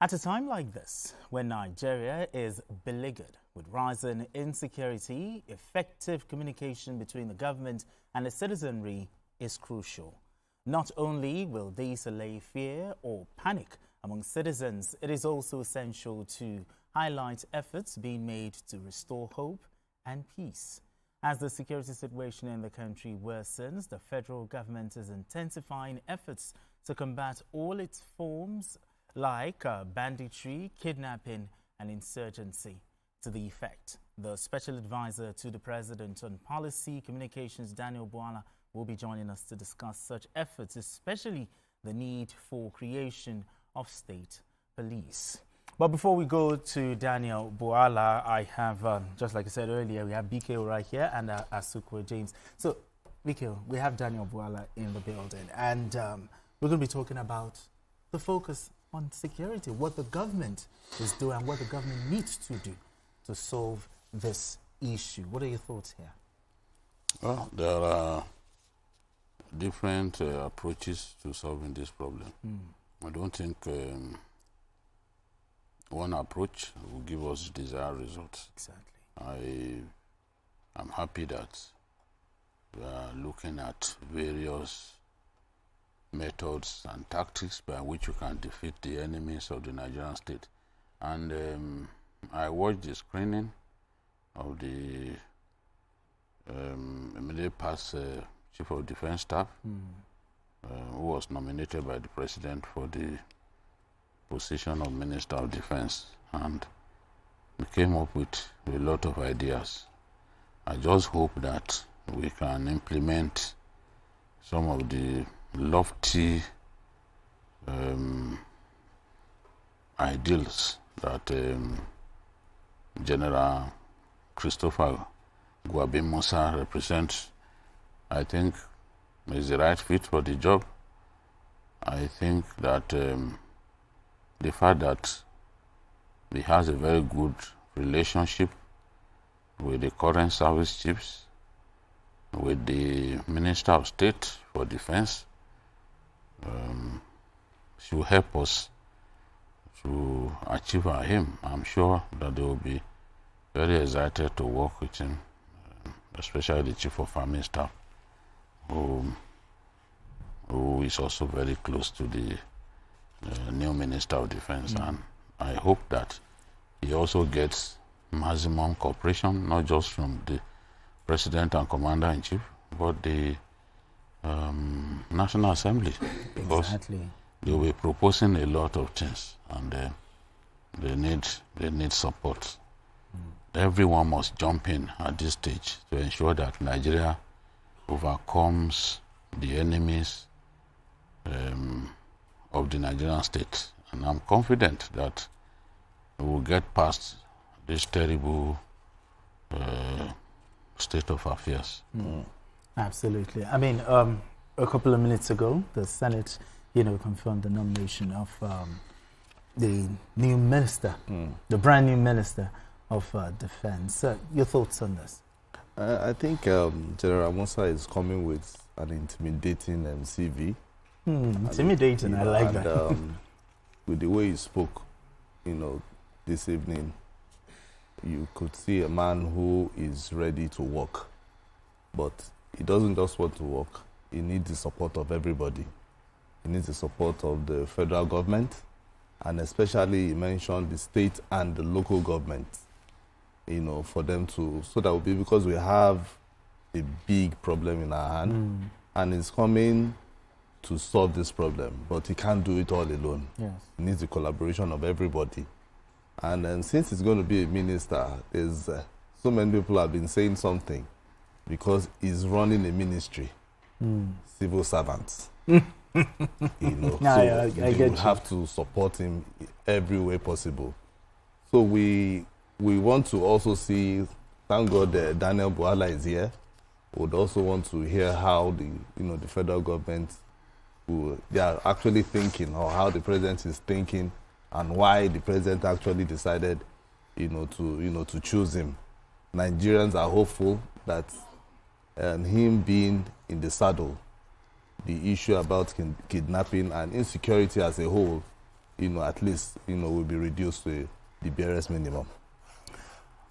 At a time like this, when Nigeria is beleaguered with rising insecurity, effective communication between the government and the citizenry is crucial. Not only will this allay fear or panic among citizens, it is also essential to highlight efforts being made to restore hope and peace. As the security situation in the country worsens, the federal government is intensifying efforts to combat all its forms like banditry, kidnapping, and insurgency. To the effect, the Special Advisor to the President on Policy Communications, Daniel Bwala, will be joining us to discuss such efforts, especially the need for creation of state police. But before we go to Daniel Bwala, I have, just like I said earlier, we have BKO right here and Asukwe James. So, BKO, we have Daniel Bwala in the building, and we're going to be talking about the focus on security, what the government is doing and what the government needs to do to solve this issue. What are your thoughts here? Well, there are different approaches to solving this problem. I don't think one approach will give us desired results. Exactly. I'm happy that we are looking at various methods and tactics by which we can defeat the enemies of the Nigerian state. And I watched the screening of the immediate past Chief of Defense Staff, who was nominated by the President for the position of Minister of Defense, and we came up with a lot of ideas. I just hope that we can implement some of the lofty ideals that General Christopher Gwabin Musa represents. I think is the right fit for the job. I think that the fact that he has a very good relationship with the current service chiefs, with the Minister of State for Defense, should help us to achieve our aim. I'm sure that they will be very excited to work with him, especially the Chief of Army Staff, who is also very close to the new Minister of Defense. And I hope that he also gets maximum cooperation, not just from the President and Commander-in-Chief, but the National Assembly. Exactly. They will be proposing a lot of things, and they need support. Everyone must jump in at this stage to ensure that Nigeria overcomes the enemies of the Nigerian state. And I'm confident that we will get past this terrible state of affairs. Absolutely. I mean, a couple of minutes ago, the Senate, confirmed the nomination of the new minister, the brand new minister of defense. Your thoughts on this? I think General Musa is coming with an intimidating CV. Intimidating, I like that. With the way he spoke, this evening, you could see a man who is ready to work. But he doesn't just want to work. He needs the support of everybody. He needs the support of the federal government, and especially he mentioned the state and the local government, for them to, so that will be, because we have a big problem in our hand, and it's coming to solve this problem, but he can't do it all alone. Yes. He needs the collaboration of everybody. And then since he's going to be a minister, there's so many people have been saying something, because he's running a ministry, civil servants. No, so I we have to support him every way possible. So we want to also see, thank God Daniel Bwala is here. We would also want to hear how the federal government, they are actually thinking, or how the president is thinking, and why the president actually decided, to choose him. Nigerians are hopeful that him being in the saddle, the issue about kidnapping and insecurity as a whole at least, will be reduced to the barest minimum.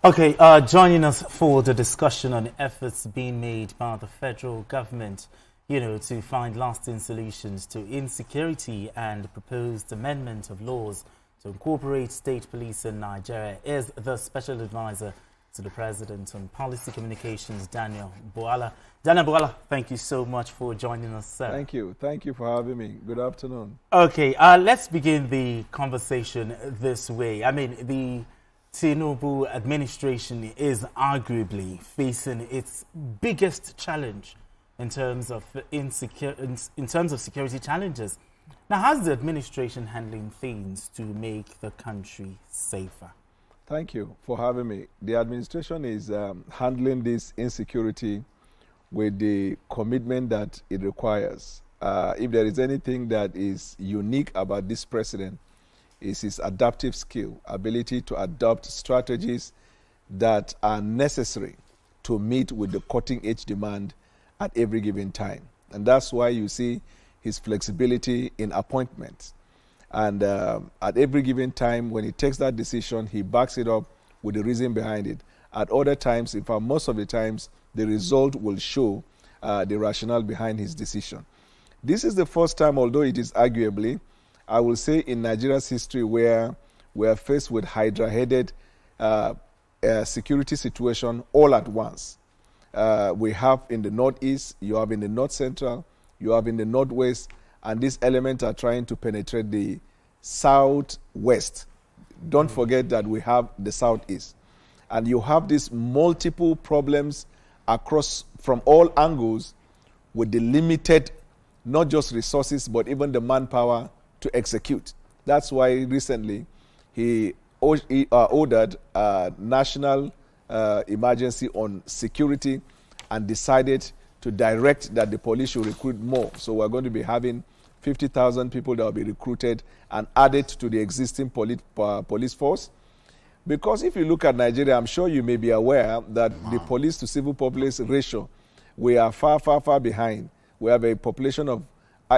Okay, joining us for the discussion on efforts being made by the federal government, to find lasting solutions to insecurity and proposed amendment of laws to incorporate state police in Nigeria is the Special Advisor to the President on Policy Communications, Daniel Bwala. Daniel Bwala, thank you so much for joining us, sir. Thank you. Thank you for having me. Good afternoon. Okay, let's begin the conversation this way. I mean, the Tinubu administration is arguably facing its biggest challenge in terms of security challenges. Now, how's the administration handling things to make the country safer? Thank you for having me. The administration is handling this insecurity with the commitment that it requires. If there is anything that is unique about this president, is his adaptive skill, ability to adopt strategies that are necessary to meet with the cutting-edge demand at every given time. And that's why you see his flexibility in appointments. And at every given time, when he takes that decision, he backs it up with the reason behind it. At other times, in fact, most of the times, the result will show the rationale behind his decision. This is the first time, although it is arguably, I will say, in Nigeria's history where we are faced with hydra-headed security situation all at once. We have in the northeast, you have in the north central, you have in the northwest, and these elements are trying to penetrate the southwest. Don't forget that we have the southeast. And you have these multiple problems across from all angles with the limited, not just resources, but even the manpower to execute. That's why recently he ordered a national emergency on security and decided to direct that the police should recruit more. So we're going to be having 50,000 people that will be recruited and added to the existing police force. Because if you look at Nigeria, I'm sure you may be aware that the police to civil population ratio, we are far, far, far behind. We have a population of,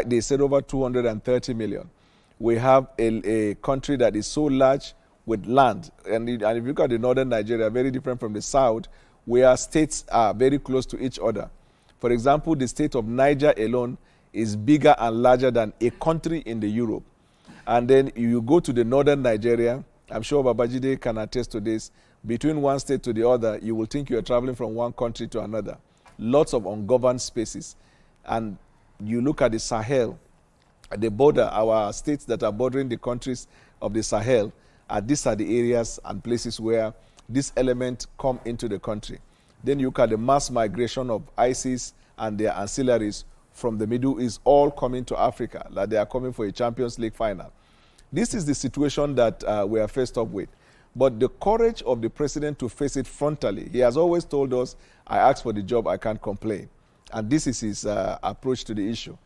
they said, over 230 million. We have a country that is so large with land. And if you look at the northern Nigeria, very different from the south, where states are very close to each other. For example, the state of Niger alone is bigger and larger than a country in the Europe. And then you go to the northern Nigeria, I'm sure Babajide can attest to this, between one state to the other, you will think you are traveling from one country to another. Lots of ungoverned spaces. And you look at the Sahel, at the border, our states that are bordering the countries of the Sahel, these are the areas and places where this element come into the country. Then you look at the mass migration of ISIS and their ancillaries from the Middle East, all coming to Africa, like they are coming for a Champions League final. This is the situation that we are faced up with. But the courage of the president to face it frontally, he has always told us, I asked for the job, I can't complain. And this is his approach to the issue.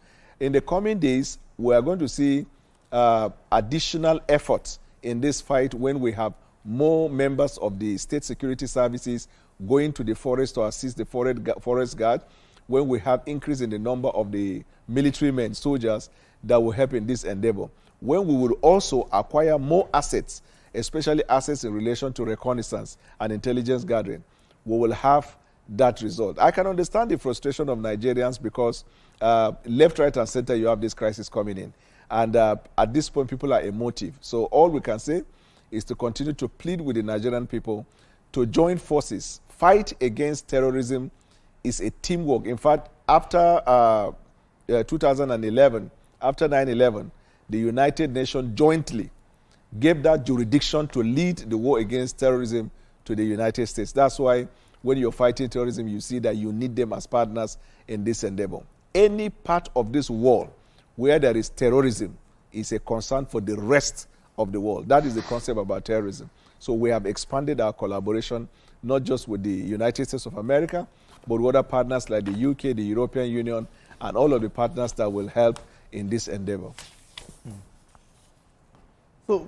In the coming days, we are going to see additional efforts in this fight when we have more members of the state security services going to the forest to assist the forest guard, when we have increase in the number of the military men, soldiers, that will help in this endeavor. When we will also acquire more assets, especially assets in relation to reconnaissance and intelligence gathering, we will have that result. I can understand the frustration of Nigerians because left, right, and center, you have this crisis coming in. And at this point, people are emotive. So all we can say is to continue to plead with the Nigerian people to join forces. Fight against terrorism is a teamwork. In fact, after 2011, after 9/11, the United Nations jointly gave that jurisdiction to lead the war against terrorism to the United States. That's why when you're fighting terrorism, you see that you need them as partners in this endeavor. Any part of this world where there is terrorism is a concern for the rest of the world. That is the concept about terrorism. So we have expanded our collaboration, not just with the United States of America, but with other partners like the UK, the European Union, and all of the partners that will help in this endeavor. So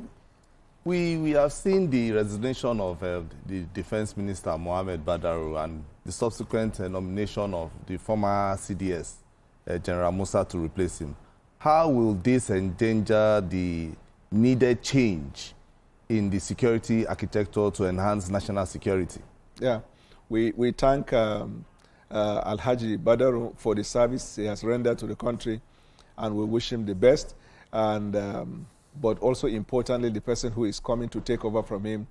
we have seen the resignation of the Defense Minister, Mohammed Badaru, and the subsequent nomination of the former CDS, General Musa, to replace him. How will this endanger the needed change in the security architecture to enhance national security? Yeah, we thank Alhaji Badaru for the service he has rendered to the country, and we wish him the best. And but also importantly, the person who is coming to take over from him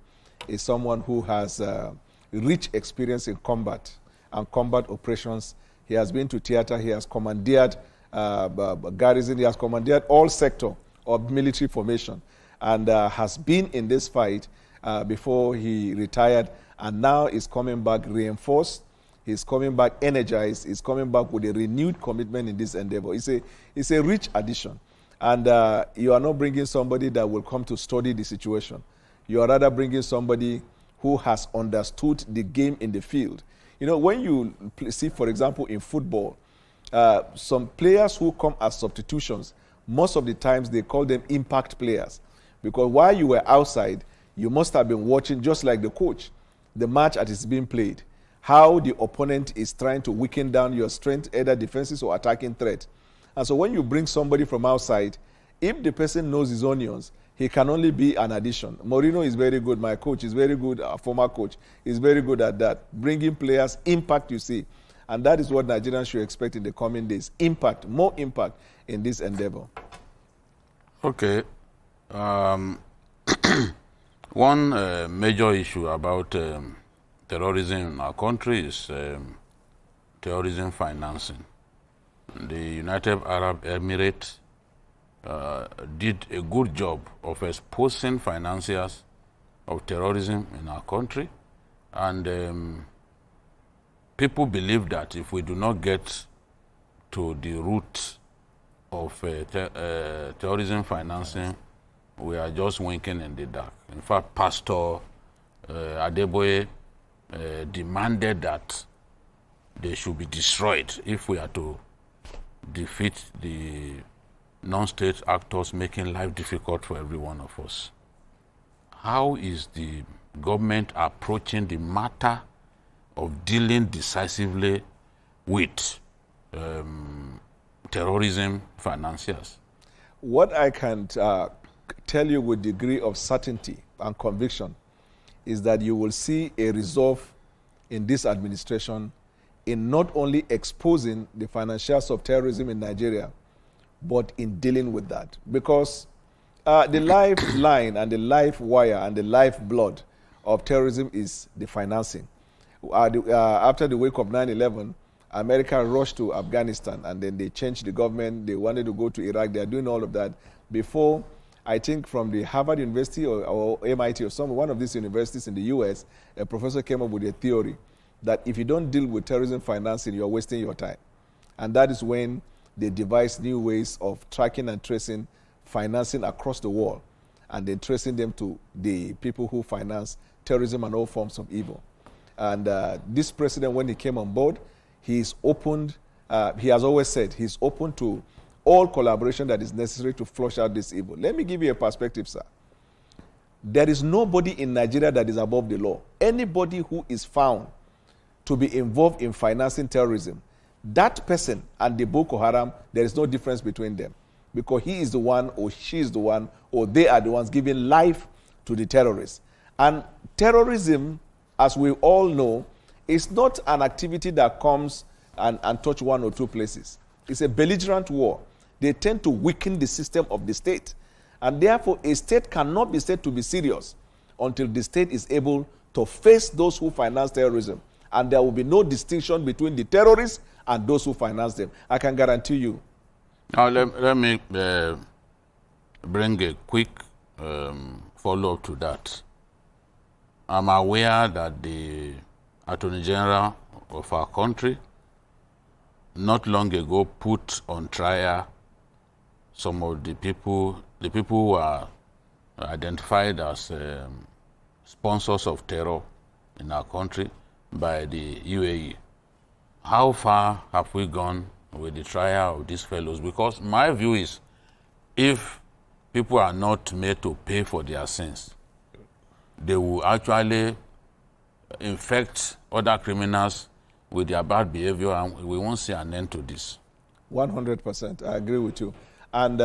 is someone who has rich experience in combat and combat operations. He has been to theater. He has commandeered garrison. He has commandeered all sector of military formation, and has been in this fight before he retired, and now is coming back reinforced. He's coming back energized. He's coming back with a renewed commitment in this endeavor. It's a rich addition. And you are not bringing somebody that will come to study the situation. You are rather bringing somebody who has understood the game in the field. You know, when you see, for example, in football, some players who come as substitutions, most of the times they call them impact players. Because while you were outside, you must have been watching, just like the coach, the match that is being played, how the opponent is trying to weaken down your strength, either defensive or attacking threat. And so when you bring somebody from outside, if the person knows his onions, he can only be an addition. Mourinho is very good. My coach is very good. Our former coach is very good at that. Bringing players, impact, you see. And that is what Nigerians should expect in the coming days. Impact, more impact in this endeavor. Okay. One major issue about terrorism in our country is terrorism financing. The United Arab Emirates did a good job of exposing financiers of terrorism in our country, and people believe that if we do not get to the root of terrorism financing, we are just winking in the dark. In fact, Pastor Adeboye demanded that they should be destroyed if we are to defeat the non-state actors making life difficult for every one of us. How is the government approaching the matter of dealing decisively with terrorism financiers? What I can tell you with degree of certainty and conviction is that you will see a resolve in this administration in not only exposing the financiers of terrorism in Nigeria, but in dealing with that. Because the lifeline and the life wire and the lifeblood of terrorism is the financing. After the wake of 9/11, America rushed to Afghanistan, and then they changed the government. They wanted to go to Iraq. They are doing all of that. Before, I think from the Harvard University or MIT or one of these universities in the US, a professor came up with a theory that if you don't deal with terrorism financing, you're wasting your time. And that is when they devised new ways of tracking and tracing financing across the world, and then tracing them to the people who finance terrorism and all forms of evil. And this president, when he came on board, he's opened, he has always said he's open to all collaboration that is necessary to flush out this evil. Let me give you a perspective, sir. There is nobody in Nigeria that is above the law. Anybody who is found to be involved in financing terrorism, that person and the Boko Haram, there is no difference between them, because he is the one or she is the one or they are the ones giving life to the terrorists. And terrorism, as we all know, is not an activity that comes and touch one or two places. It's a belligerent war. They tend to weaken the system of the state. And therefore, a state cannot be said to be serious until the state is able to face those who finance terrorism. And there will be no distinction between the terrorists and those who finance them. I can guarantee you. Now, let me bring a quick follow-up to that. I'm aware that the Attorney General of our country not long ago put on trial some of the people who are identified as sponsors of terror in our country by the UAE. How far have we gone with the trial of these fellows? Because my view is, if people are not made to pay for their sins, they will actually infect other criminals with their bad behavior, and we won't see an end to this. 100%. I agree with you. And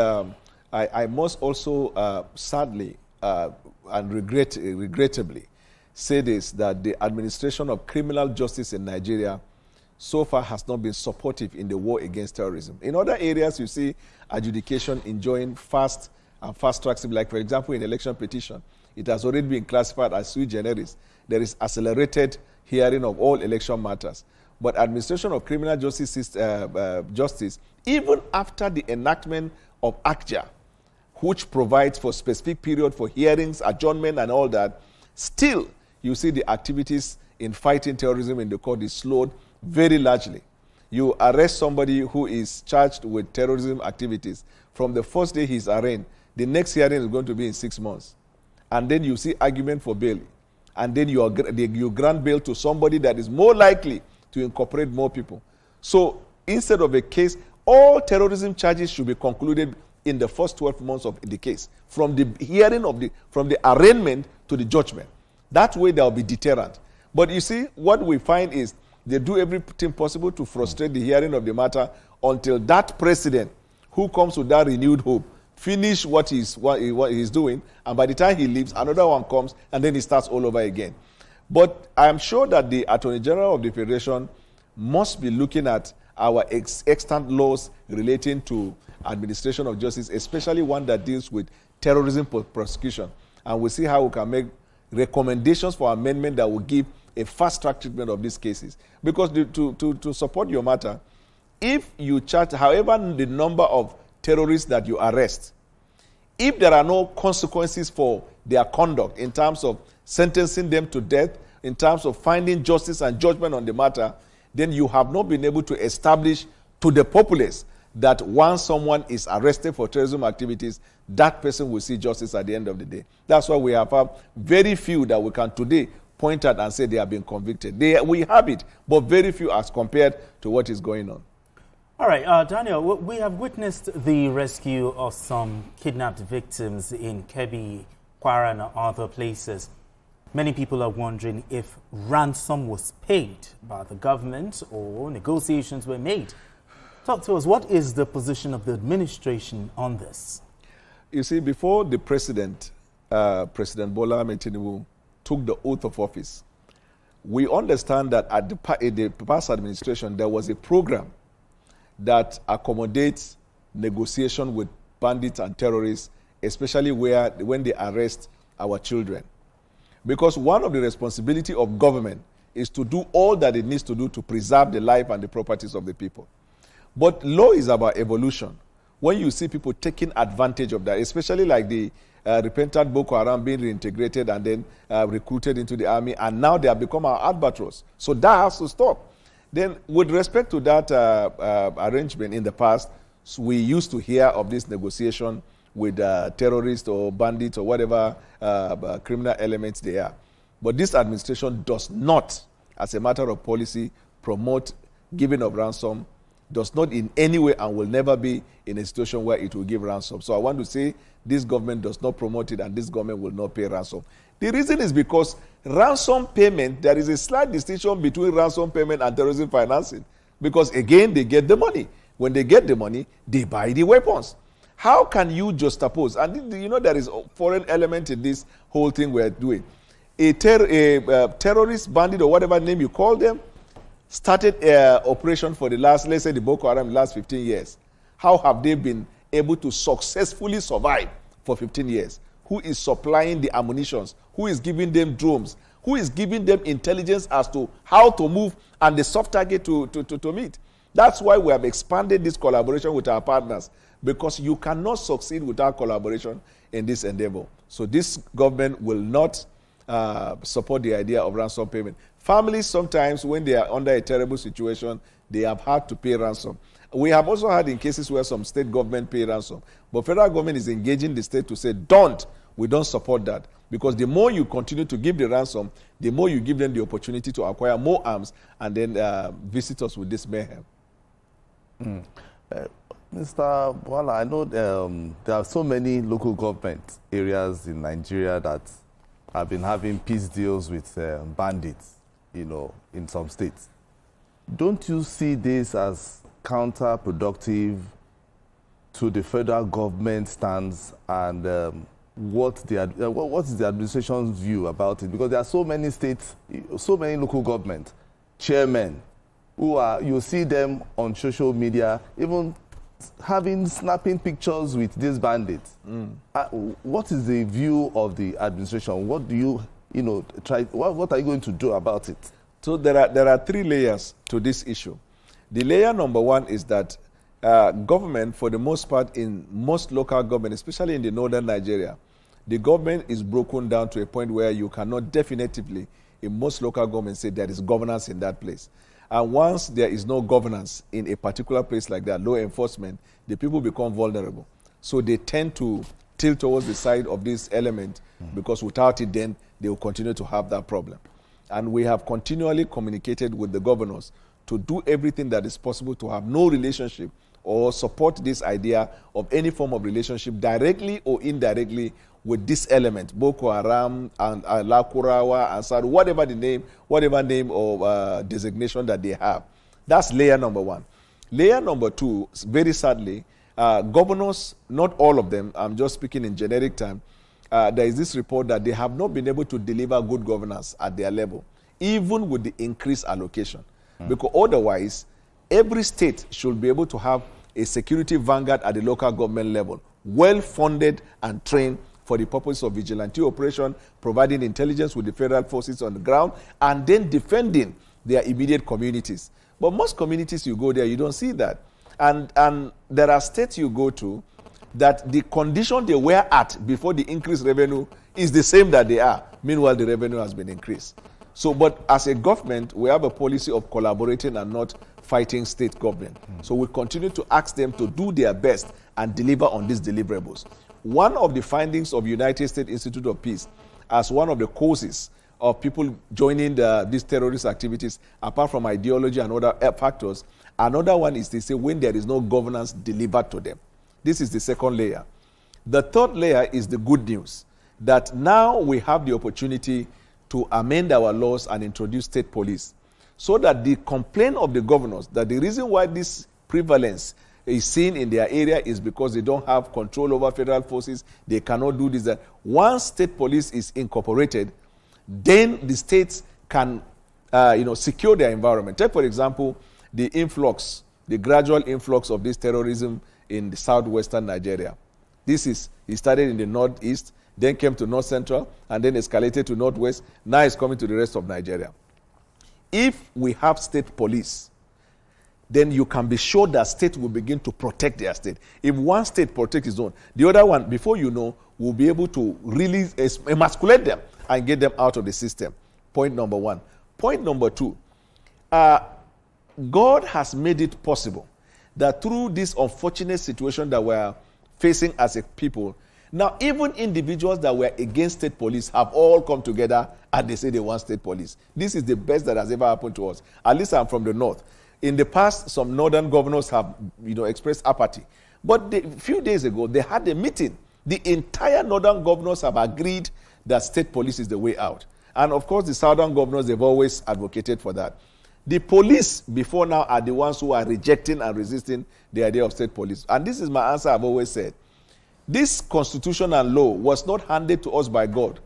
I must also sadly and regrettably say this, that the administration of criminal justice in Nigeria so far has not been supportive in the war against terrorism. In other areas, you see adjudication enjoying fast and fast tracks, like for example in election petition, it has already been classified as sui generis. There is accelerated hearing of all election matters. But administration of criminal justice, even after the enactment of ACJA, which provides for specific period for hearings, adjournment, and all that, still you see the activities in fighting terrorism in the court is slowed very largely. You arrest somebody who is charged with terrorism activities. From the first day he's arraigned, the next hearing is going to be in 6 months. And then you see argument for bail. And then you grant bail to somebody that is more likely to incorporate more people. So instead of a case, all terrorism charges should be concluded in the first 12 months of the case, from the hearing of from the arraignment to the judgment. That way there will be deterrent. But you see, what we find is they do everything possible to frustrate the hearing of the matter until that president who comes with that renewed hope finish what he's doing, and by the time he leaves, another one comes, and then he starts all over again. But I am sure that the Attorney General of the Federation must be looking at our extant laws relating to administration of justice, especially one that deals with terrorism prosecution. And we'll see how we can make recommendations for amendment that will give a fast-track treatment of these cases. Because to support your matter, if you charge, however the number of terrorists that you arrest, if there are no consequences for their conduct in terms of sentencing them to death, in terms of finding justice and judgment on the matter, then you have not been able to establish to the populace that once someone is arrested for terrorism activities, that person will see justice at the end of the day. That's why we have very few that we can today point at and say they have been convicted. We have it, but very few as compared to what is going on. All right, Daniel, we have witnessed the rescue of some kidnapped victims in Kebbi, Kwara, and other places. Many people are wondering if ransom was paid by the government or negotiations were made. Talk to us. What is the position of the administration on this? You see, before the president, President Bwala Tinubu, took the oath of office, we understand that in the past administration, there was a program that accommodates negotiation with bandits and terrorists, especially when they arrest our children. Because one of the responsibility of government is to do all that it needs to do to preserve the life and the properties of the people. But law is about evolution. When you see people taking advantage of that, especially like the repentant Boko Haram being reintegrated and then recruited into the army, and now they have become our albatross. So that has to stop. Then with respect to that arrangement in the past, so we used to hear of this negotiation with terrorists or bandits or whatever criminal elements they are. But this administration does not, as a matter of policy, promote giving of ransom, does not in any way and will never be in a situation where it will give ransom. So I want to say this government does not promote it and this government will not pay ransom. The reason is because ransom payment, there is a slight distinction between ransom payment and terrorism financing. Because again, they get the money. When they get the money, they buy the weapons. How can you juxtapose? And you know there is a foreign element in this whole thing we're doing. A terrorist bandit or whatever name you call them started operation for the last, let's say the Boko Haram, the last 15 years. How have they been able to successfully survive for 15 years? Who is supplying the ammunitions? Who is giving them drones? Who is giving them intelligence as to how to move and the soft target to meet? That's why we have expanded this collaboration with our partners, because you cannot succeed without collaboration in this endeavor. So this government will not support the idea of ransom payment. Families sometimes, when they are under a terrible situation, they have had to pay ransom. We have also had in cases where some state government pay ransom. But federal government is engaging the state to say, we don't support that. Because the more you continue to give the ransom, the more you give them the opportunity to acquire more arms and then visit us with this mayhem. Mr. Bwala, I know there are so many local government areas in Nigeria that have been having peace deals with bandits, in some states. Don't you see this as counterproductive to the federal government stance and what is the administration's view about it? Because there are so many states, so many local government chairmen who are, you see them on social media, even snapping pictures with these bandits. What is the view of the administration? What do you try? What are you going to do about it? So there are three layers to this issue. The layer number one is that government, for the most part, in most local government, especially in the northern Nigeria, the government is broken down to a point where you cannot definitively, in most local governments, say there is governance in that place. And once there is no governance in a particular place like that, law enforcement, the people become vulnerable. So they tend to tilt towards the side of this element because without it, then they will continue to have that problem. And we have continually communicated with the governors to do everything that is possible to have no relationship or support this idea of any form of relationship directly or indirectly with this element, Boko Haram and Lakurawa and Saru, whatever name or designation that they have. That's layer number one. Layer number two, very sadly, governors, not all of them, I'm just speaking in generic term, there is this report that they have not been able to deliver good governance at their level, even with the increased allocation. Because otherwise, every state should be able to have a security vanguard at the local government level, well-funded and trained for the purpose of vigilante operation, providing intelligence with the federal forces on the ground, and then defending their immediate communities. But most communities you go there, you don't see that. And there are states you go to that the condition they were at before the increased revenue is the same that they are. Meanwhile, the revenue has been increased. So, but as a government, we have a policy of collaborating and not fighting state government. So we continue to ask them to do their best and deliver on these deliverables. One of the findings of United States Institute of Peace as one of the causes of people joining these terrorist activities, apart from ideology and other factors, another one is they say when there is no governance delivered to them. This is the second layer. The third layer is the good news, that now we have the opportunity to amend our laws and introduce state police, so that the complaint of the governors, that the reason why this prevalence is seen in their area is because they don't have control over federal forces, they cannot do this, that. Once state police is incorporated, then the states can secure their environment. Take, for example, the gradual influx of this terrorism in the southwestern Nigeria. It started in the northeast, then came to north central, and then escalated to northwest. Now it's coming to the rest of Nigeria. If we have state police, then you can be sure that state will begin to protect their state. If one state protects its own, the other one, before you know, will be able to really emasculate them and get them out of the system. Point number one. Point number two, God has made it possible that through this unfortunate situation that we're facing as a people, now even individuals that were against state police have all come together and they say they want state police. This is the best that has ever happened to us. At least I'm from the north. In the past, some northern governors have expressed apathy. But a few days ago, they had a meeting. The entire northern governors have agreed that state police is the way out. And of course, the southern governors, they've always advocated for that. The police, before now, are the ones who are rejecting and resisting the idea of state police. And this is my answer I've always said. This constitution and law was not handed to us by God.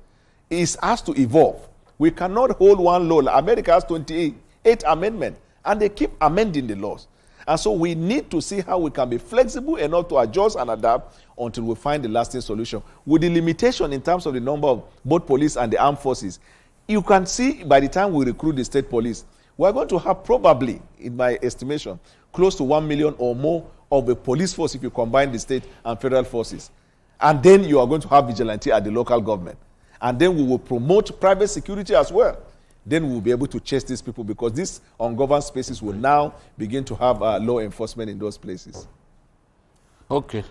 It has to evolve. We cannot hold one law. America has 28 amendments, and they keep amending the laws. And so we need to see how we can be flexible enough to adjust and adapt until we find the lasting solution. With the limitation in terms of the number of both police and the armed forces, you can see by the time we recruit the state police, we're going to have probably, in my estimation, close to 1 million or more of a police force if you combine the state and federal forces. And then you are going to have vigilante at the local government. And then we will promote private security as well. Then we'll be able to chase these people because these ungoverned spaces will now begin to have law enforcement in those places. Okay.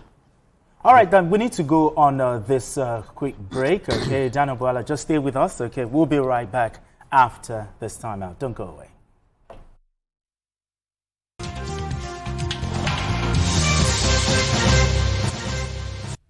All right, then we need to go on this quick break. Okay, Daniel Bwala, just stay with us. Okay, we'll be right back after this time out. Don't go away.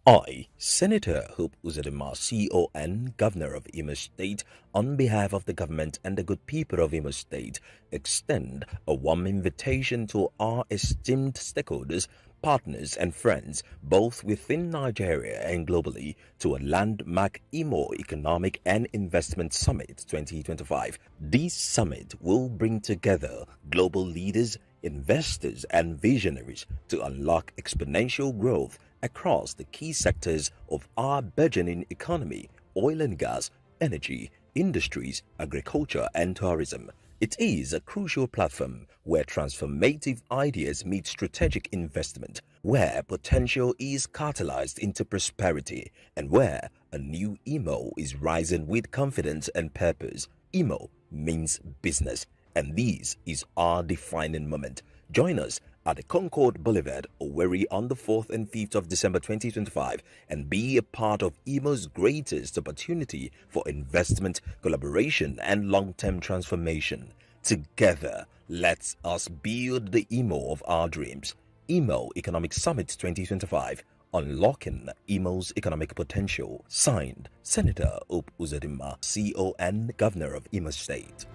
I, Senator Hope Uzodinma, CON, Governor of Imo State, on behalf of the government and the good people of Imo State, extend a warm invitation to our esteemed stakeholders, partners and friends, both within Nigeria and globally, to a landmark Imo Economic and Investment Summit 2025. This summit will bring together global leaders, investors, and visionaries to unlock exponential growth across the key sectors of our burgeoning economy: oil and gas, energy, industries, agriculture, and tourism. It is a crucial platform where transformative ideas meet strategic investment, where potential is catalyzed into prosperity, and where a new Imo is rising with confidence and purpose. Imo means business, and this is our defining moment. Join us at the Concord Boulevard, Owerri, on the 4th and 5th of December 2025 and be a part of Imo's greatest opportunity for investment, collaboration, and long-term transformation. Together, let us build the Imo of our dreams. Imo Economic Summit 2025, Unlocking Imo's Economic Potential. Signed, Senator Hope Uzodinma, CON, Governor of Imo State.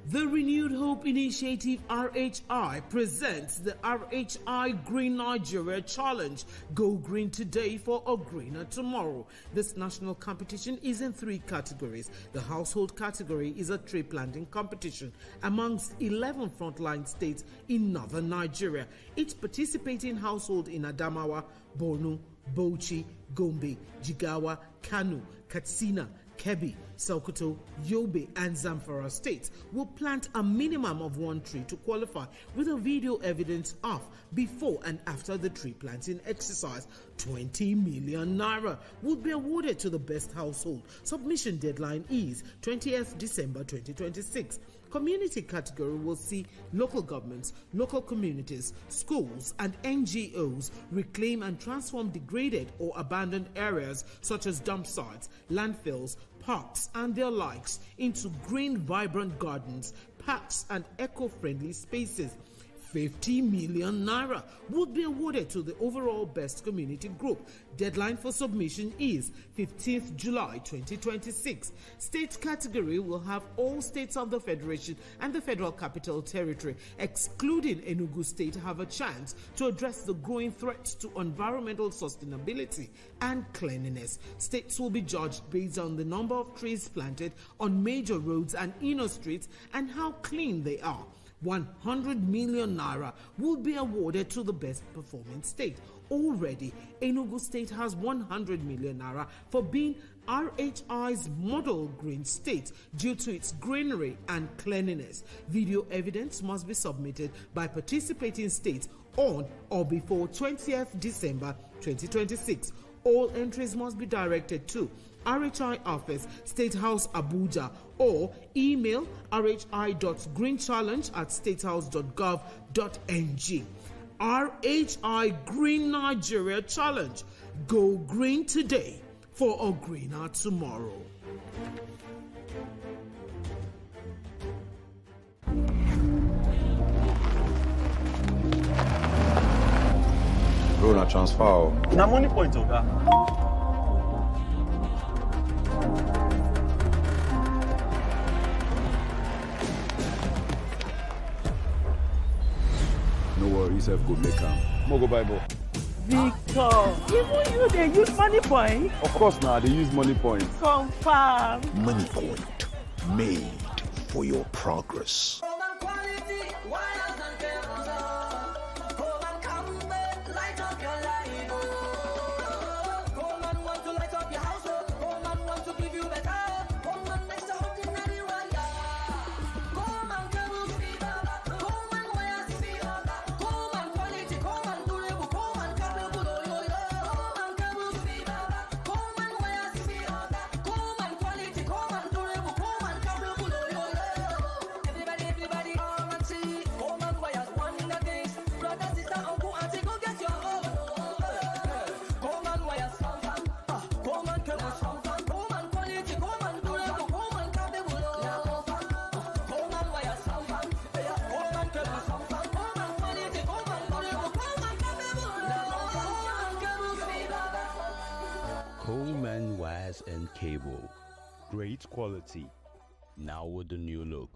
The Renewed Hope Initiative RHI presents the RHI Green Nigeria Challenge. Go green today for a greener tomorrow. This national competition is in 3 categories. The household category is a tree planting competition amongst 11 frontline states in northern Nigeria. Each participating household in Adamawa, Borno, Bauchi, Gombe, Jigawa, Kano, Katsina, Kebbi, Sokoto, Yobe, and Zamfara states will plant a minimum of 1 tree to qualify, with a video evidence of before and after the tree planting exercise. 20 million naira will be awarded to the best household. Submission deadline is 20th December 2026. Community category will see local governments, local communities, schools, and NGOs reclaim and transform degraded or abandoned areas such as dump sites, landfills, parks, and their likes into green, vibrant gardens, parks, and eco-friendly spaces. 50 million naira would be awarded to the overall best community group. Deadline for submission is 15th July 2026. State category will have all states of the Federation and the Federal Capital Territory, excluding Enugu State, have a chance to address the growing threats to environmental sustainability and cleanliness. States will be judged based on the number of trees planted on major roads and inner streets and how clean they are. 100 million naira will be awarded to the best performing state. Already, Enugu State has 100 million naira for being RHI's model green state due to its greenery and cleanliness. Video evidence must be submitted by participating states on or before 20th December 2026. All entries must be directed to RHI Office, State House, Abuja, or email rhi.greenchallenge@statehouse.gov.ng. RHI Green Nigeria Challenge. Go green today for a greener tomorrow. Bro, na transfer. Na money point, Oga. No worries, I've go make am. Mo go Bible. Victor, even you they use money point? Of course now, they use money points. Confirm. Money point, made for your progress. Coleman wires and cable, great quality, now with the new look.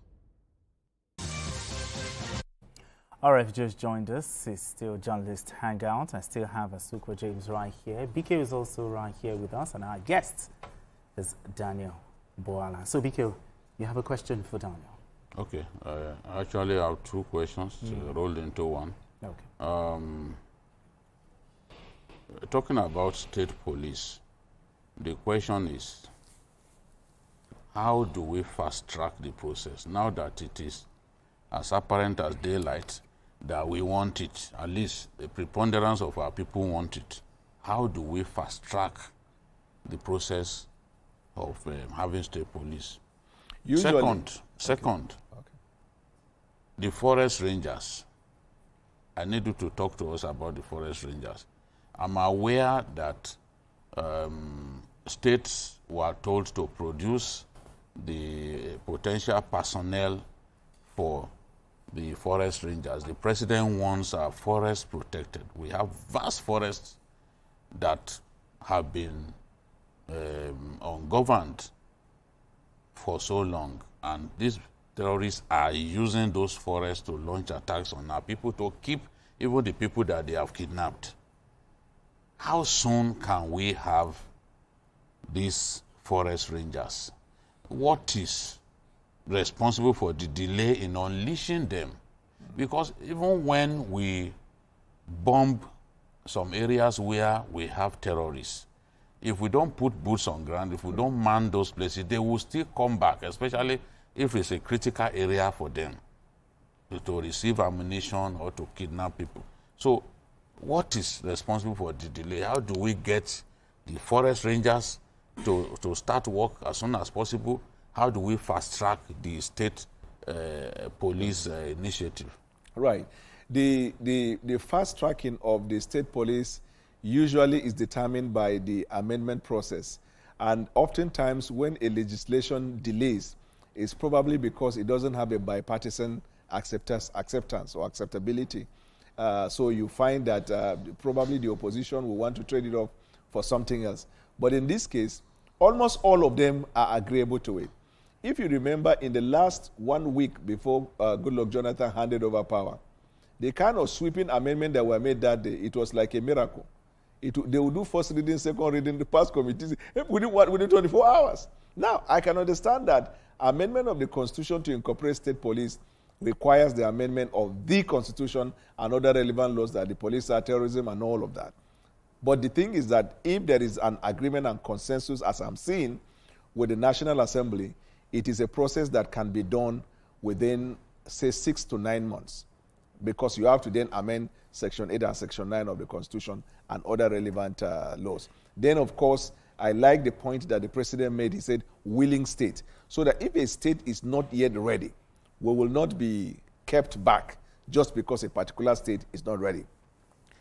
All right, if you just joined us, it's still Journalist Hangout. I still have Asukwa James right here. BK is also right here with us, and our guest is Daniel Bwala. So, BK, you have a question for Daniel? Okay. I actually have two questions rolled into one. Okay. Talking about state police, the question is, how do we fast-track the process now that it is as apparent as daylight that we want it, at least the preponderance of our people want it? How do we fast-track the process of having state police? Usually, Second, the forest rangers. I need you to talk to us about the forest rangers. I'm aware that states were told to produce the potential personnel for the forest rangers. The president wants our forests protected. We have vast forests that have been ungoverned for so long, and these terrorists are using those forests to launch attacks on our people, to keep even the people that they have kidnapped. How soon can we have these forest rangers? What is responsible for the delay in unleashing them? Because even when we bomb some areas where we have terrorists, if we don't put boots on ground, if we don't man those places, they will still come back, especially if it's a critical area for them to receive ammunition or to kidnap people. So what is responsible for the delay? How do we get the forest rangers to start work as soon as possible? How do we fast-track the state police initiative? Right. The fast-tracking of the state police usually is determined by the amendment process. And oftentimes when a legislation delays, it's probably because it doesn't have a bipartisan acceptance or acceptability. So you find that probably the opposition will want to trade it off for something else. But in this case, almost all of them are agreeable to it. If you remember, in the last 1 week before Goodluck Jonathan handed over power, the kind of sweeping amendment that were made that day, it was like a miracle. They would do first reading, second reading, the past committees within 24 hours. Now, I can understand that amendment of the Constitution to incorporate state police requires the amendment of the Constitution and other relevant laws that the police are terrorism and all of that. But the thing is that if there is an agreement and consensus, as I'm seeing, with the National Assembly, it is a process that can be done within, say, 6 to 9 months, because you have to then amend Section 8 and Section 9 of the Constitution and other relevant laws. Then, of course, I like the point that the president made. He said, willing state. So that if a state is not yet ready, we will not be kept back just because a particular state is not ready.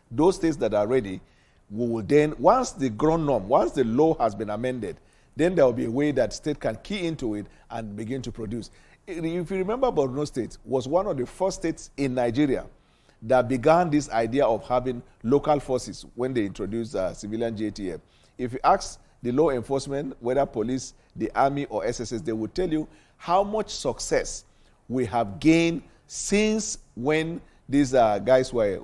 Those states that are ready, we will then, once the ground norm, once the law has been amended, then there will be a way that state can key into it and begin to produce. If you remember, Borno State was one of the first states in Nigeria that began this idea of having local forces when they introduced civilian JTF. If you ask the law enforcement, whether police, the army, or SSS, they will tell you how much success we have gained since when these guys were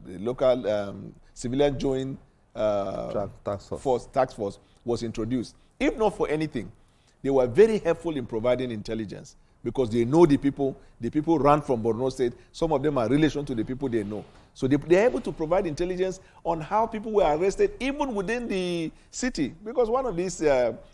the local civilian joint task force was introduced. If not for anything, they were very helpful in providing intelligence because they know the people run from Borno State. Some of them are relation to the people they know. So they're able to provide intelligence on how people were arrested even within the city, because one of these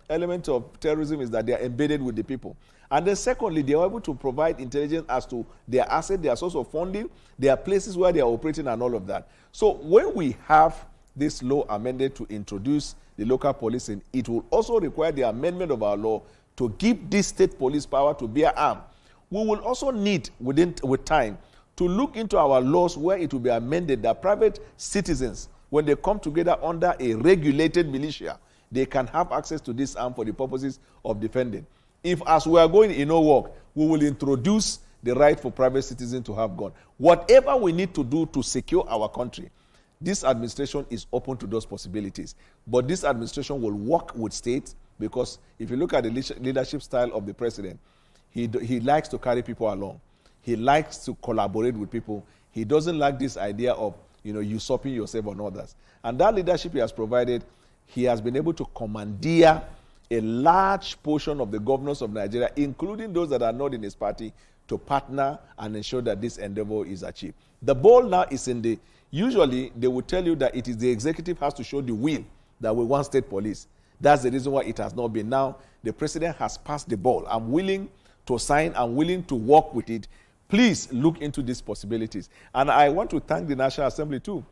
elements of terrorism is that they are embedded with the people. And then secondly, they are able to provide intelligence as to their asset, their source of funding, their places where they are operating and all of that. So when we have this law amended to introduce the local policing, it will also require the amendment of our law to give this state police power to bear arms. We will also need, with time, to look into our laws where it will be amended that private citizens, when they come together under a regulated militia, they can have access to this arm for the purposes of defending. If, as we are going in our work, we will introduce the right for private citizens to have gun. Whatever we need to do to secure our country, this administration is open to those possibilities. But this administration will work with states, because if you look at the leadership style of the president, he likes to carry people along. He likes to collaborate with people. He doesn't like this idea of, usurping yourself on others. And that leadership he has provided, he has been able to commandeer a large portion of the governors of Nigeria, including those that are not in his party, to partner and ensure that this endeavor is achieved. The ball now is usually they will tell you that it is the executive has to show the will that we want state police. That's the reason why it has not been. Now, the president has passed the ball. I'm willing to sign. I'm willing to work with it. Please look into these possibilities. And I want to thank the National Assembly too,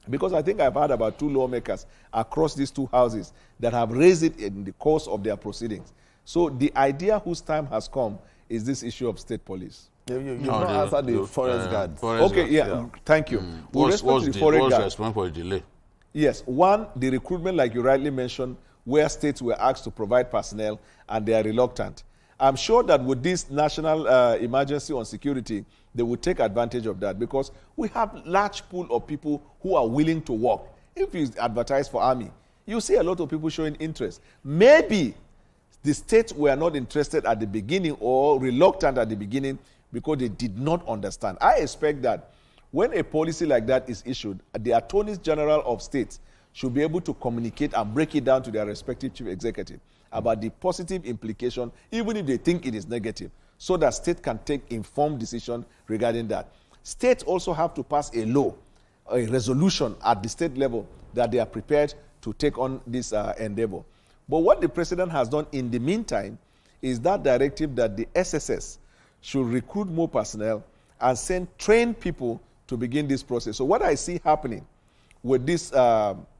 because I think I've heard about 2 lawmakers across these 2 houses that have raised it in the course of their proceedings. So the idea whose time has come is this issue of state police. You've not answered the forest guards. Okay, yeah, thank you. What's the response for a delay? Yes, one, the recruitment, like you rightly mentioned, where states were asked to provide personnel and they are reluctant. I'm sure that with this national emergency on security, they will take advantage of that because we have large pool of people who are willing to work. If you advertise for army, you see a lot of people showing interest. Maybe the states were not interested at the beginning or reluctant at the beginning because they did not understand. I expect that when a policy like that is issued, the attorneys general of states should be able to communicate and break it down to their respective chief executive about the positive implication, even if they think it is negative, so that state can take informed decision regarding that. States also have to pass a law, a resolution at the state level that they are prepared to take on this endeavor. But what the president has done in the meantime is that directive that the SSS should recruit more personnel and send trained people to begin this process. So what I see happening with these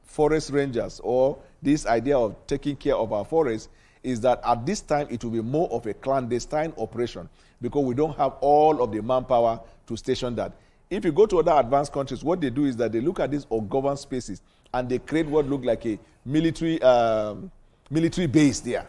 forest rangers or this idea of taking care of our forests is that at this time it will be more of a clandestine operation because we don't have all of the manpower to station that. If you go to other advanced countries, what they do is that they look at these ungoverned spaces and they create what look like a military base there.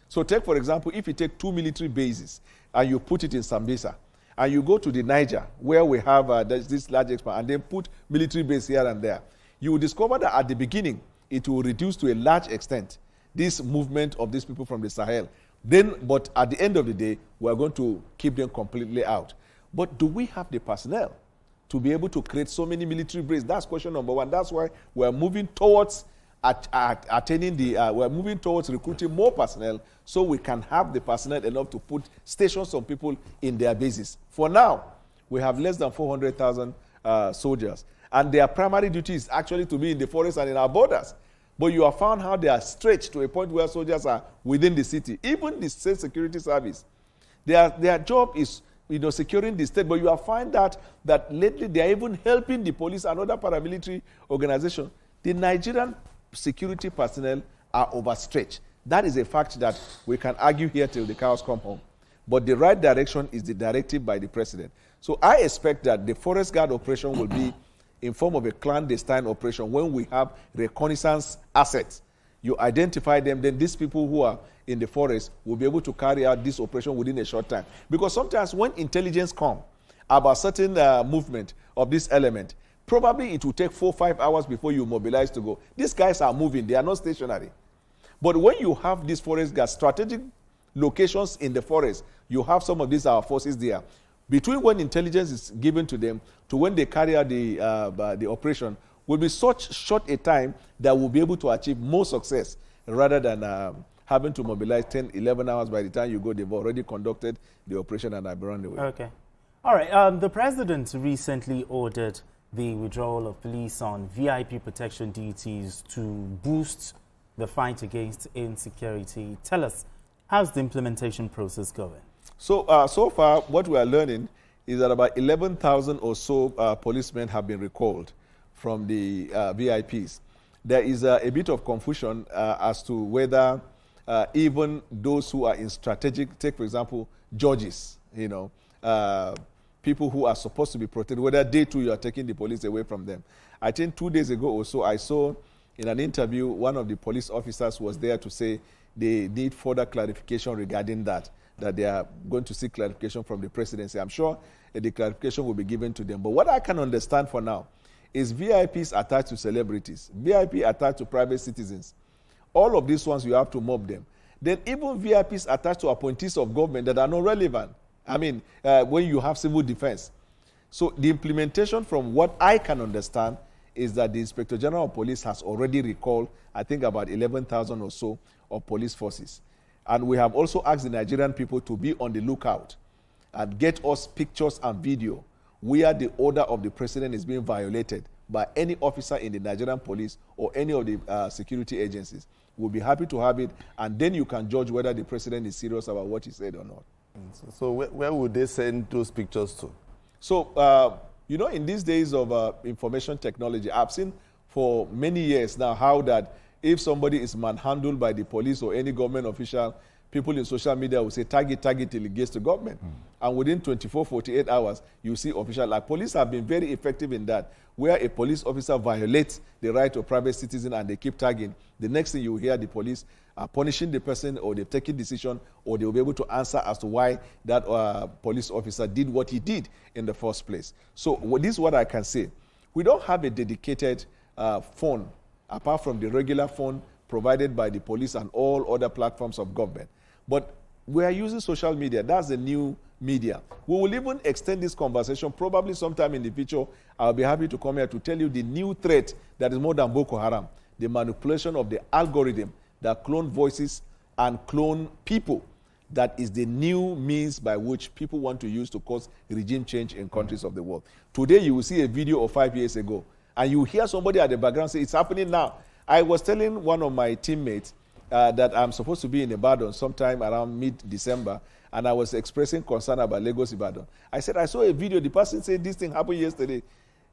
So take, for example, if you take 2 military bases and you put it in Sambisa, and you go to the Niger, where we have this large expand, and then put military base here and there, you will discover that at the beginning, it will reduce to a large extent this movement of these people from the Sahel. But at the end of the day, we're going to keep them completely out. But do we have the personnel to be able to create so many military bases? That's question number one. That's why we're moving towards we're moving towards recruiting more personnel so we can have the personnel enough to put stations of people in their bases. For now, we have less than 400,000 soldiers, and their primary duty is actually to be in the forest and in our borders. But you have found how they are stretched to a point where soldiers are within the city. Even the state security service, their job is securing the state. But you have found that lately they are even helping the police and other paramilitary organizations. The Nigerian security personnel are overstretched. That is a fact that we can argue here till the cows come home. But the right direction is the directive by the president. So I expect that the forest guard operation will be in form of a clandestine operation. When we have reconnaissance assets, you identify them, then these people who are in the forest will be able to carry out this operation within a short time. Because sometimes when intelligence comes about certain movement of this element, probably it will take 4 or 5 hours before you mobilize to go. These guys are moving. They are not stationary. But when you have these forest guards, strategic locations in the forest, you have some of these our forces there. Between when intelligence is given to them to when they carry out the operation will be such short a time that we'll be able to achieve more success rather than having to mobilize 10, 11 hours. By the time you go, they've already conducted the operation and are run away. Okay. All right. The president recently ordered the withdrawal of police on VIP protection duties to boost the fight against insecurity. Tell us, how's the implementation process going? So far, what we are learning is that about 11,000 or so policemen have been recalled from the VIPs. There is a bit of confusion as to whether even those who are in strategic, take for example, judges, people who are supposed to be protected, whether they too you are taking the police away from them. I think 2 days ago or so, I saw in an interview, one of the police officers was there to say they need further clarification regarding that they are going to seek clarification from the presidency. I'm sure the clarification will be given to them. But what I can understand for now is VIPs attached to celebrities, VIP attached to private citizens. All of these ones, you have to mob them. Then even VIPs attached to appointees of government that are not relevant. I mean, when you have civil defense. So the implementation, from what I can understand, is that the Inspector General of Police has already recalled, I think, about 11,000 or so of police forces. And we have also asked the Nigerian people to be on the lookout and get us pictures and video where the order of the president is being violated by any officer in the Nigerian police or any of the security agencies. We'll be happy to have it, and then you can judge whether the president is serious about what he said or not. So where would they send those pictures to? So, you know, in these days of information technology, I've seen for many years now how that if somebody is manhandled by the police or any government official, people in social media will say, tag it till it gets to government. And within 24, 48 hours, you see official. Like, police have been very effective in that. Where a police officer violates the right of private citizen and they keep tagging, the next thing you hear, the police are punishing the person, or they've taken decision, or they'll be able to answer as to why that police officer did what he did in the first place. So this is what I can say. We don't have a dedicated phone, apart from the regular phone provided by the police and all other platforms of government. But we are using social media. That's the new media. We will even extend this conversation probably sometime in the future. I'll be happy to come here to tell you the new threat that is more than Boko Haram, the manipulation of the algorithm that clone voices and clone people. That is the new means by which people want to use to cause regime change in countries of the world. Today you will see a video of 5 years ago, and you hear somebody at the background say, it's happening now. I was telling one of my teammates that I'm supposed to be in Ibadan sometime around mid-December, and I was expressing concern about Lagos Ibadan. I said, I saw a video, the person said this thing happened yesterday.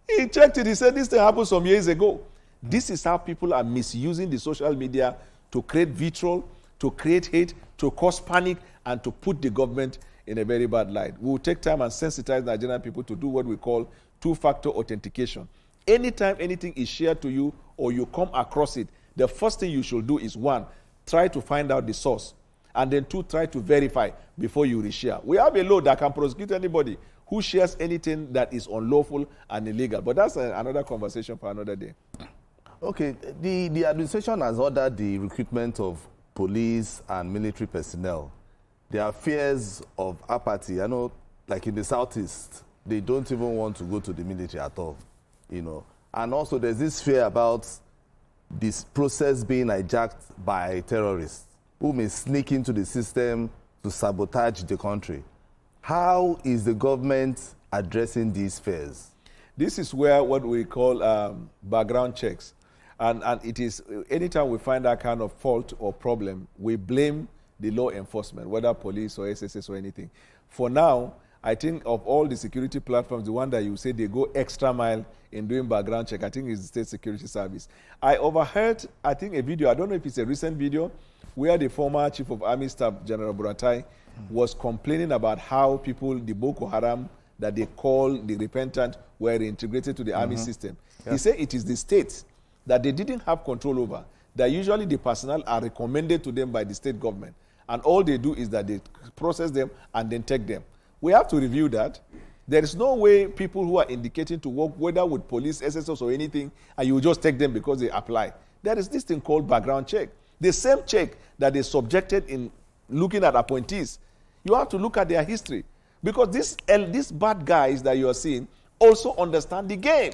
He checked it, he said this thing happened some years ago. This is how people are misusing the social media to create vitriol, to create hate, to cause panic, and to put the government in a very bad light. We will take time and sensitize Nigerian people to do what we call two-factor authentication. Anytime anything is shared to you or you come across it, the first thing you should do is, one, try to find out the source. And then two, try to verify before you reshare. We have a law that can prosecute anybody who shares anything that is unlawful and illegal. But that's another conversation for another day. Okay, the administration has ordered the recruitment of police and military personnel. There are fears of apathy. I know, like in the Southeast, they don't even want to go to the military at all, you know. And also there's this fear about this process being hijacked by terrorists who may sneak into the system to sabotage the country. How is the government addressing these fears? This is where what we call background checks. And it is, anytime we find that kind of fault or problem, we blame the law enforcement, whether police or SSS or anything. For now, I think of all the security platforms, the one that you say they go extra mile in doing background check, I think is the State Security Service. I overheard, I think, a video, I don't know if it's a recent video, where the former Chief of Army Staff, General Buratai, was complaining about how people, the Boko Haram, that they call the repentant, were reintegrated to the army system. Yeah. He said it is the states that they didn't have control over, that usually the personnel are recommended to them by the state government. And all they do is that they process them and then take them. We have to review that. There is no way people who are indicating to work, whether with police, SSS or anything, and you just take them because they apply. There is this thing called background check. The same check that is subjected in looking at appointees. You have to look at their history. Because these bad guys that you are seeing also understand the game.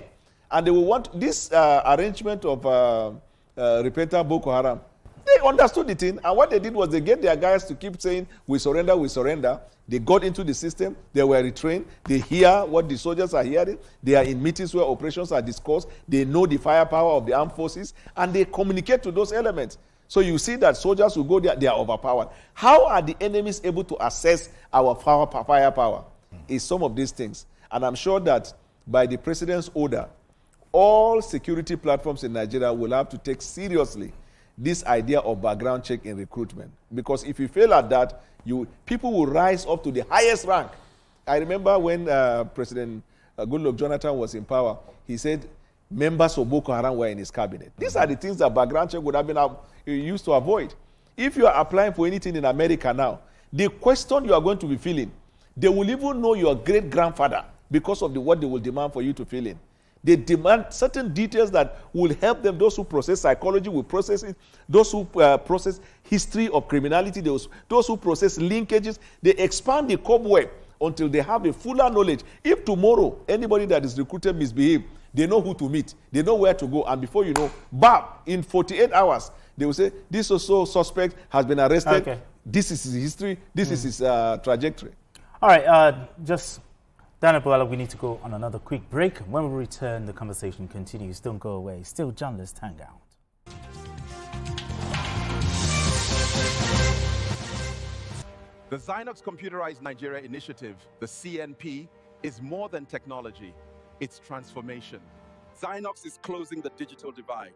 And they will want this arrangement of repentant Boko Haram. They understood the thing, and what they did was they get their guys to keep saying, we surrender, we surrender. They got into the system, they were retrained, they hear what the soldiers are hearing, they are in meetings where operations are discussed, they know the firepower of the armed forces, and they communicate to those elements. So you see that soldiers will go there, they are overpowered. How are the enemies able to assess our firepower? Is some of these things. And I'm sure that by the president's order, all security platforms in Nigeria will have to take seriously this idea of background check in recruitment. Because if you fail at that, people will rise up to the highest rank. I remember when President Goodluck Jonathan was in power, he said members of Boko Haram were in his cabinet. These are the things that background check would have been used to avoid. If you are applying for anything in America now, the question you are going to be filling, they will even know your great-grandfather because of what they will demand for you to fill in. They demand certain details that will help them. Those who process psychology will process it. Those who process history of criminality, those who process linkages, they expand the cobweb until they have a fuller knowledge. If tomorrow anybody that is recruited misbehave, they know who to meet, they know where to go, and before you know, in 48 hours, they will say, this also suspect has been arrested. Okay. This is his history. This is his trajectory. All right, just Daniel Bwala, we need to go on another quick break. When we return, the conversation continues. Don't go away. Still journalist hangout. The Zynox Computerized Nigeria Initiative, the CNP, is more than technology. It's transformation. Zynox is closing the digital divide.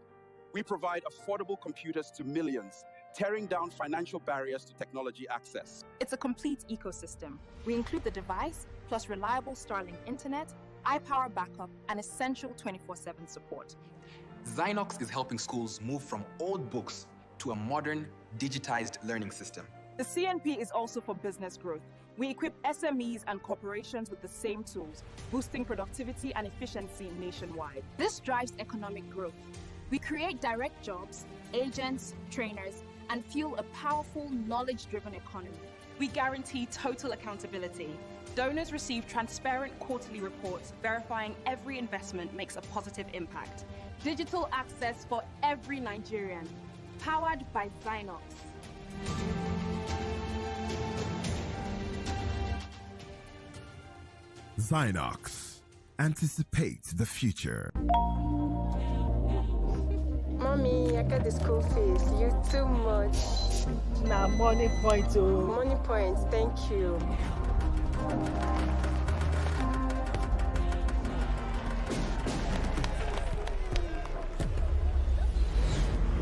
We provide affordable computers to millions, tearing down financial barriers to technology access. It's a complete ecosystem. We include the device, plus reliable Starlink internet, iPower backup, and essential 24/7 support. Zynox is helping schools move from old books to a modern, digitized learning system. The CNP is also for business growth. We equip SMEs and corporations with the same tools, boosting productivity and efficiency nationwide. This drives economic growth. We create direct jobs, agents, trainers, and fuel a powerful, knowledge-driven economy. We guarantee total accountability. Donors receive transparent quarterly reports verifying every investment makes a positive impact. Digital access for every Nigerian, powered by Zynox. Zynox. Anticipate the future. Mommy, I got the school fees. You too much. Nah, money point too. Money points, thank you.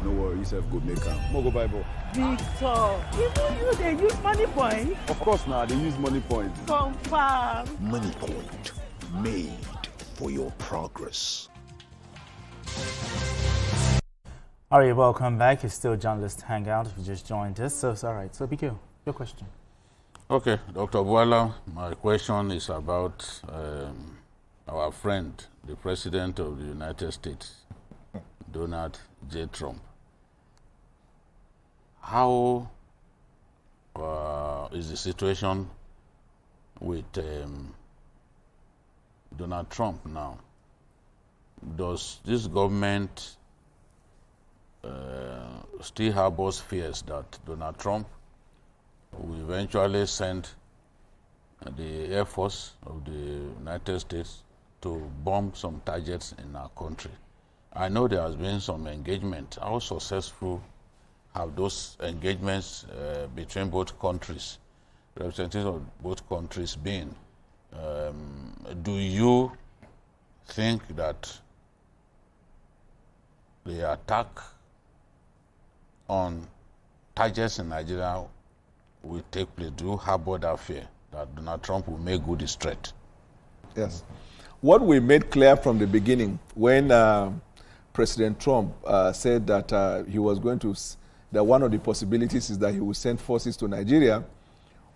No worry, yourself go make am. Mo go Bible. Victor, even you they use money point? Of course now, they use money point. Confirm. Money point. Made for your progress. All right, welcome back. It's still journalist hangout if you just joined us. So it's all right. So Biko, your question. Okay, Dr. Bwala, my question is about our friend, the President of the United States, Donald J. Trump. How is the situation with Donald Trump now? Does this government still harbors fears that Donald Trump will eventually send the Air Force of the United States to bomb some targets in our country? I know there has been some engagement. How successful have those engagements between both countries, representatives of both countries, been? Do you think that the attack on targets in Nigeria will take place? Do you harbor that fear that Donald Trump will make good his threat? Yes. What we made clear from the beginning when President Trump said that he was going to, that one of the possibilities is that he will send forces to Nigeria,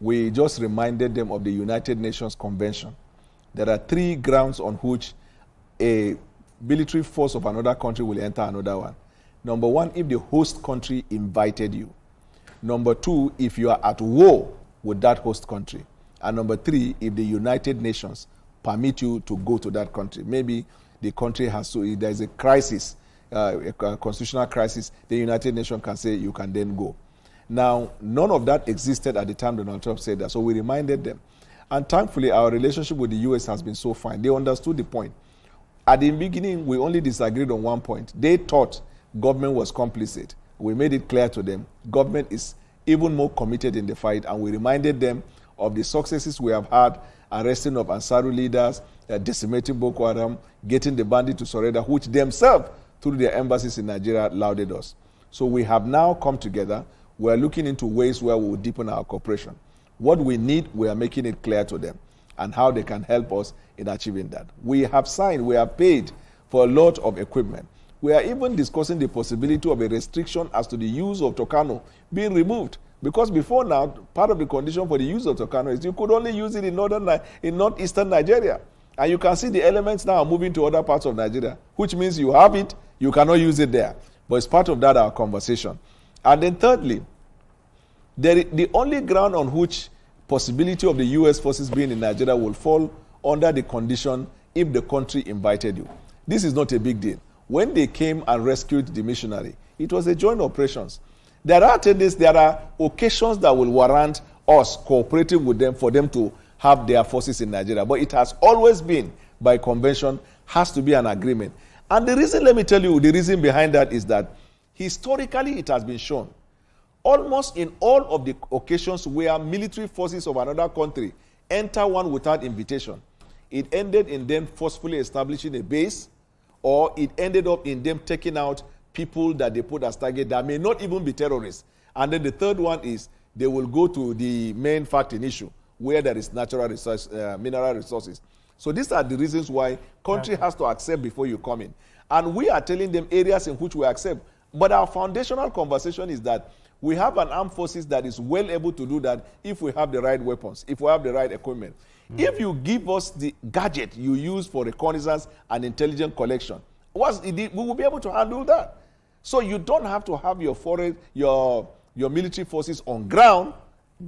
we just reminded them of the United Nations Convention. There are 3 grounds on which a military force of another country will enter another one. Number 1, if the host country invited you. Number 2, if you are at war with that host country. And number 3, if the United Nations permit you to go to that country. Maybe the country has to, if there's a crisis, a constitutional crisis, the United Nations can say you can then go. Now, none of that existed at the time Donald Trump said that, so we reminded them. And thankfully, our relationship with the U.S. has been so fine. They understood the point. At the beginning, we only disagreed on one point. They thought government was complicit. We made it clear to them. Government is even more committed in the fight, and we reminded them of the successes we have had, arresting of Ansaru leaders, decimating Boko Haram, getting the bandit to surrender, which themselves, through their embassies in Nigeria, lauded us. So we have now come together. We are looking into ways where we will deepen our cooperation. What we need, we are making it clear to them, and how they can help us in achieving that. We have signed, we have paid for a lot of equipment. We are even discussing the possibility of a restriction as to the use of Tucano being removed. Because before now, part of the condition for the use of Tucano is you could only use it in northeastern Nigeria. And you can see the elements now are moving to other parts of Nigeria, which means you have it, you cannot use it there. But it's part of that, our conversation. And then thirdly, the only ground on which possibility of the U.S. forces being in Nigeria will fall under the condition if the country invited you. This is not a big deal. When they came and rescued the missionary, it was a joint operations. There are occasions that will warrant us cooperating with them for them to have their forces in Nigeria. But it has always been, by convention, has to be an agreement. And the reason, let me tell you, the reason behind that is that historically it has been shown, almost in all of the occasions where military forces of another country enter one without invitation, it ended in them forcefully establishing a base, or it ended up in them taking out people that they put as target that may not even be terrorists. And then the third one is they will go to the main facting issue where there is natural resource, mineral resources. So these are the reasons why country has to accept before you come in. And we are telling them areas in which we accept. But our foundational conversation is that we have an armed forces that is well able to do that if we have the right weapons, if we have the right equipment. If you give us the gadget you use for reconnaissance and intelligence collection, we will be able to handle that. So you don't have to have your military forces on ground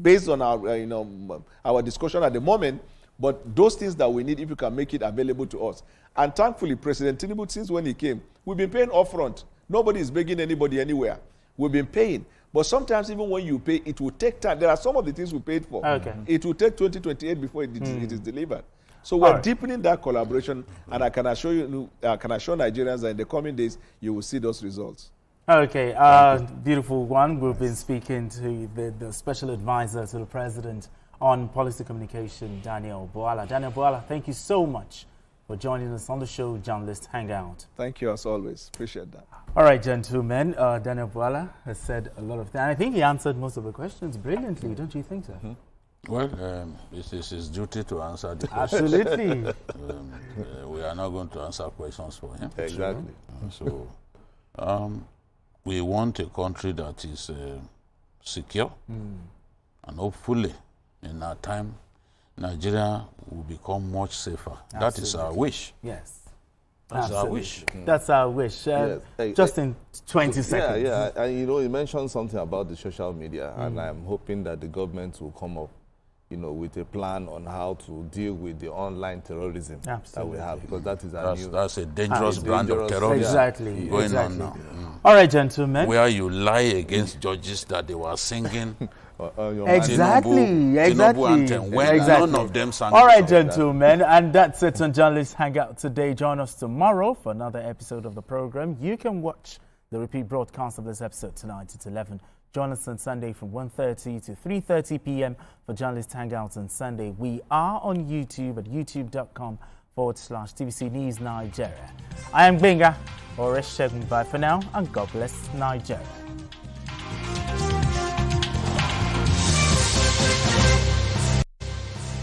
based on our discussion at the moment, but those things that we need, if you can make it available to us. And thankfully, President Tinubu, since when he came, we've been paying upfront. Nobody is begging anybody anywhere. We've been paying. But sometimes even when you pay, it will take time. There are some of the things we paid for. Okay. It will take 2028 before it is delivered. So we're deepening that collaboration, and I can assure Nigerians that in the coming days, you will see those results. Okay, beautiful one. We've been speaking to the special advisor to the president on policy communication, Daniel Bwala. Daniel Bwala, thank you so much for joining us on the show, Journalist Hangout. Thank you as always. Appreciate that. All right, gentlemen. Daniel Bwala has said a lot of things. I think he answered most of the questions brilliantly, don't you think so? Well, it is his duty to answer the questions. Absolutely. We are not going to answer questions for him. Exactly. So, we want a country that is secure, and hopefully, in our time, Nigeria will become much safer. Absolutely. That is our wish. Yes. That's our wish. That's our wish. Just in 20 seconds. Yeah. And you mentioned something about the social media, and I'm hoping that the government will come up, with a plan on how to deal with the online terrorism that we have, because that's a dangerous brand of terrorism going on now. All right, gentlemen. Where you lie against judges that they were singing. Exactly. None of them sang. All right, gentlemen, and that's it on Journalist Hangout today. Join us tomorrow for another episode of the program. You can watch the repeat broadcast of this episode tonight at 11. Join us on Sunday from 1:30 to 3:30 p.m. for Journalist Hangouts on Sunday. We are on YouTube at youtube.com/TVC News Nigeria. I am Benga Oreshegun. Bye for now, and God bless Nigeria.